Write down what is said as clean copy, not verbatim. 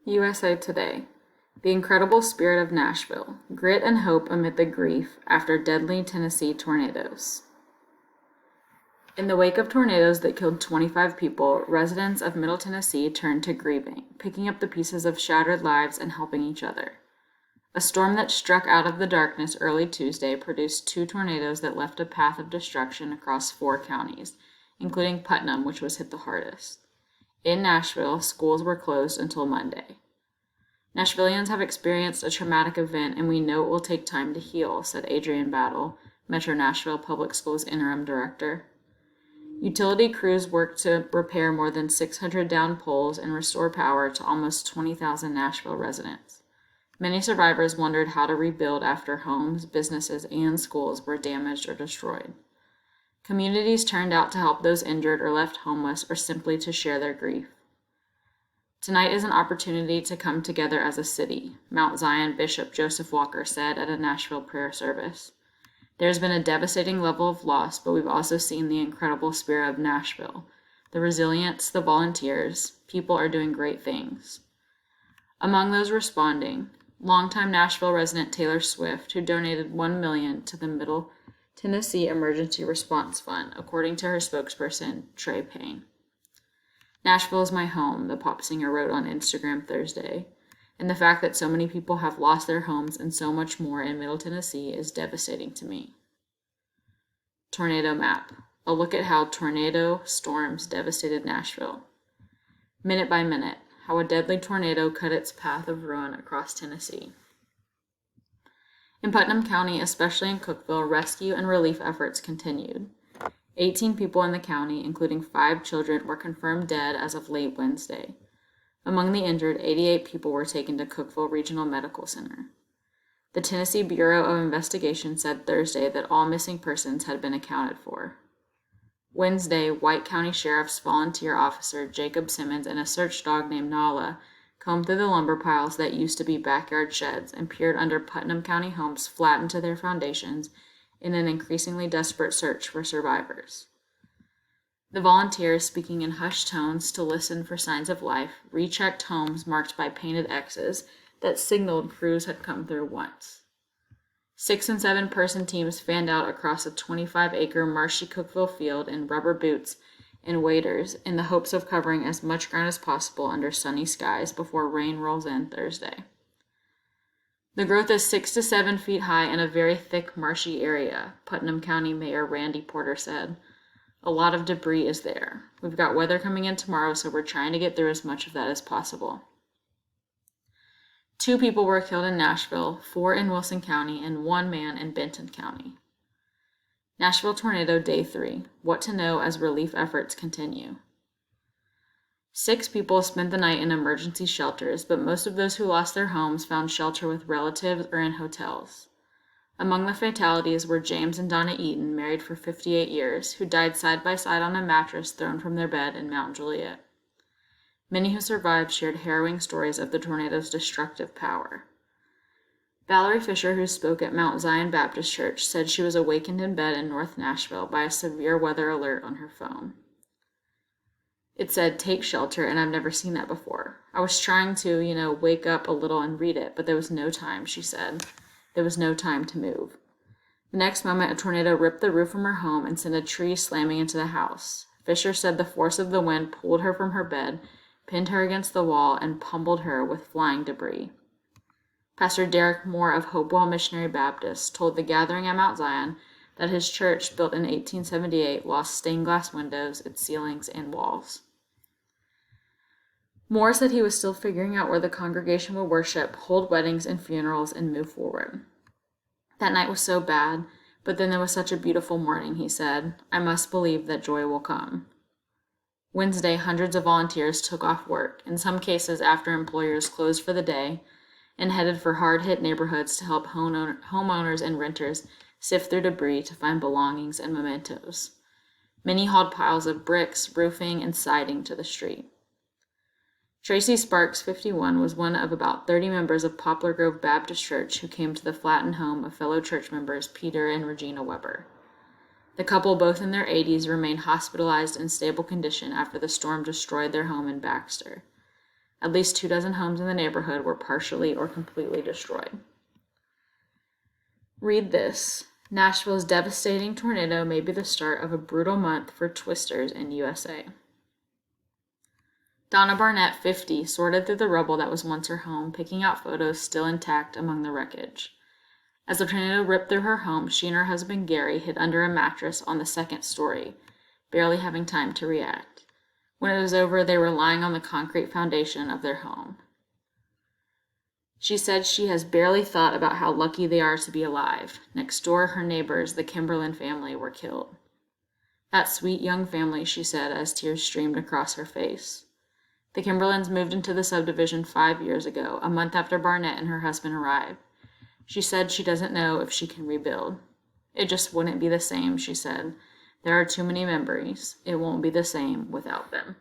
USA Today. The incredible spirit of Nashville. Grit and hope amid the grief after deadly Tennessee tornadoes. In the wake of tornadoes that killed 25 people, residents of Middle Tennessee turned to grieving, picking up the pieces of shattered lives and helping each other. A storm that struck out of the darkness early Tuesday produced 2 tornadoes that left a path of destruction across 4 counties, including Putnam, which was hit the hardest. In Nashville, schools were closed until Monday. Nashvillians have experienced a traumatic event, and we know it will take time to heal, said Adrian Battle, Metro Nashville Public Schools interim director. Utility crews worked to repair more than 600 downed poles and restore power to almost 20,000 Nashville residents. Many survivors wondered how to rebuild after homes, businesses, and schools were damaged or destroyed. Communities turned out to help those injured or left homeless or simply to share their grief. Tonight is an opportunity to come together as a city, Mount Zion Bishop Joseph Walker said at a Nashville prayer service. There's been a devastating level of loss, but we've also seen the incredible spirit of Nashville, the resilience, the volunteers. People are doing great things. Among those responding, longtime Nashville resident Taylor Swift, who donated $1 million to the Middle Tennessee Emergency Response Fund, according to her spokesperson, Trey Payne. Nashville is my home, the pop singer wrote on Instagram Thursday, and the fact that so many people have lost their homes and so much more in Middle Tennessee is devastating to me. Tornado map. A look at how tornado storms devastated Nashville. Minute by minute, how a deadly tornado cut its path of ruin across Tennessee. In Putnam County, especially in Cookeville, rescue and relief efforts continued. 18 people in the county, including 5 children, were confirmed dead as of late Wednesday. Among the injured, 88 people were taken to Cookeville Regional Medical Center. The Tennessee Bureau of Investigation said Thursday that all missing persons had been accounted for. Wednesday, White County Sheriff's volunteer officer Jacob Simmons and a search dog named Nala combed through the lumber piles that used to be backyard sheds and peered under Putnam County homes flattened to their foundations in an increasingly desperate search for survivors. The volunteers, speaking in hushed tones to listen for signs of life, rechecked homes marked by painted X's that signaled crews had come through once. 6- and 7-person teams fanned out across a 25-acre marshy Cookeville field in rubber boots and waders in the hopes of covering as much ground as possible under sunny skies before rain rolls in Thursday. The growth is 6 to 7 feet high in a very thick, marshy area, Putnam County Mayor Randy Porter said. A lot of debris is there. We've got weather coming in tomorrow, so we're trying to get through as much of that as possible. 2 people were killed in Nashville, 4 in Wilson County, and 1 man in Benton County. Nashville Tornado Day 3. What to know as relief efforts continue. 6 people spent the night in emergency shelters, but most of those who lost their homes found shelter with relatives or in hotels. Among the fatalities were James and Donna Eaton, married for 58 years, who died side by side on a mattress thrown from their bed in Mount Juliet. Many who survived shared harrowing stories of the tornado's destructive power. Valerie Fisher, who spoke at Mount Zion Baptist Church, said she was awakened in bed in North Nashville by a severe weather alert on her phone. It said, "Take shelter," and I've never seen that before. I was trying to, wake up a little and read it, but there was no time, she said. There was no time to move. The next moment, a tornado ripped the roof from her home and sent a tree slamming into the house. Fisher said the force of the wind pulled her from her bed, pinned her against the wall, and pummeled her with flying debris. Pastor Derek Moore of Hopewell Missionary Baptist told the gathering at Mount Zion that his church, built in 1878, lost stained glass windows, its ceilings, and walls. Moore said he was still figuring out where the congregation would worship, hold weddings and funerals, and move forward. That night was so bad, but then there was such a beautiful morning, he said. I must believe that joy will come. Wednesday, hundreds of volunteers took off work, in some cases after employers closed for the day, and headed for hard-hit neighborhoods to help homeowners and renters sift through debris to find belongings and mementos. Many hauled piles of bricks, roofing, and siding to the street. Tracy Sparks, 51, was one of about 30 members of Poplar Grove Baptist Church who came to the flattened home of fellow church members Peter and Regina Weber. The couple, both in their 80s, remained hospitalized in stable condition after the storm destroyed their home in Baxter. At least 24 homes in the neighborhood were partially or completely destroyed. Read this. Nashville's devastating tornado may be the start of a brutal month for twisters in USA. Donna Barnett, 50, sorted through the rubble that was once her home, picking out photos still intact among the wreckage. As the tornado ripped through her home, she and her husband Gary hid under a mattress on the second story, barely having time to react. When it was over, they were lying on the concrete foundation of their home. She said she has barely thought about how lucky they are to be alive. Next door, her neighbors, the Kimberlin family, were killed. That sweet young family, she said as tears streamed across her face. The Kimberlins moved into the subdivision 5 years ago, a month after Barnett and her husband arrived. She said she doesn't know if she can rebuild. It just wouldn't be the same, she said. There are too many memories. It won't be the same without them.